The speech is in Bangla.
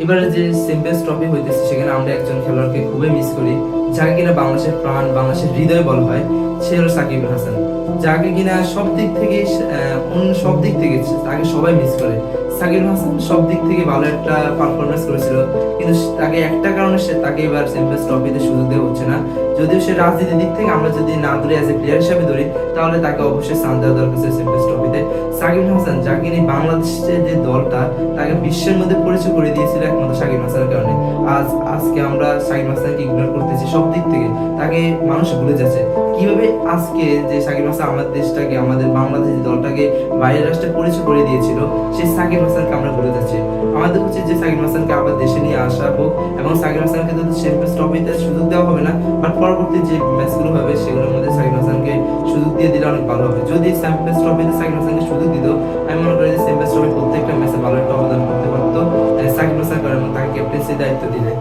এবারে যে চ্যাম্পিয়ন্স ট্রফি হইতেছে সেখানে আমরা একজন খেলোয়াড়কে খুবই মিস করি, যাকে কিনা বাংলাদেশের প্রাণ, বাংলাদেশের হৃদয় বলা হয়। সে হলো সাকিব আল হাসান, যাকে কিনা সব দিক থেকে সব দিক থেকে তাকে সবাই মিস করে। সাকিব আল হাসান সব দিক থেকে ভালো একটা পারফরমেন্স করেছিল, কিন্তু তাকে একটা কারণে তাকে এবার চ্যাম্পিয়ন্স ট্রফিতে সুযোগ দেওয়া হচ্ছে না। যদিও সে রাজনীতির দিক থেকে আমরা যদি না ধরি, অ্যাজ এ প্লেয়ার হিসেবে ধরি, তাহলে তাকে অবশ্যই স্থান দেওয়া দরকার চ্যাম্পিয়ন্স ট্রফিতে। সাকিব আল হাসান, যাকে নিয়ে বাংলাদেশের যে দলটা তাকে বিশ্বের মধ্যে পরিচয় করে দিয়েছিল একমাত্র সাকিব হাসানের কারণে। আজকে আমরা সাকিব হাসানকে ইগনোর করতেছি সব দিক থেকে, তাকে মানুষ ভুলে যাচ্ছে। কিভাবে আজকে যে সাকিব হাসান আমাদের দেশটাকে, আমাদের বাংলাদেশ দলটাকে বাইরের রাষ্ট্রে পরিচয় করে দিয়েছিল, সেই সাকিব হাসানকে আমরা ভুলে যাচ্ছি। আমাদের উচিত যে সাকিব হাসানকে আবার দেশে নিয়ে আসা হোক, এবং সাকিব হাসানকে তো চ্যাম্পিয়ন্স ট্রফিতে সুযোগ দেওয়া হবে না, বাট পরবর্তী যে ম্যাচগুলো হবে সেগুলোর মধ্যে সাকিব হাসানকে সুযোগ দিয়ে দিলে অনেক ভালো হবে। যদি চ্যাম্পিয়ন্স ট্রফিতে সাকিব হাসানকে সুযোগ দিত, আমি মনে করি যে চ্যাম্পিয়ন্স ট্রফি প্রত্যেকটা ম্যাচে ভালো একটা অবদান করতে পারতো সাকিব হাসান, কারণ তাকে ক্যাপ্টেন্সির দায়িত্ব দিলে।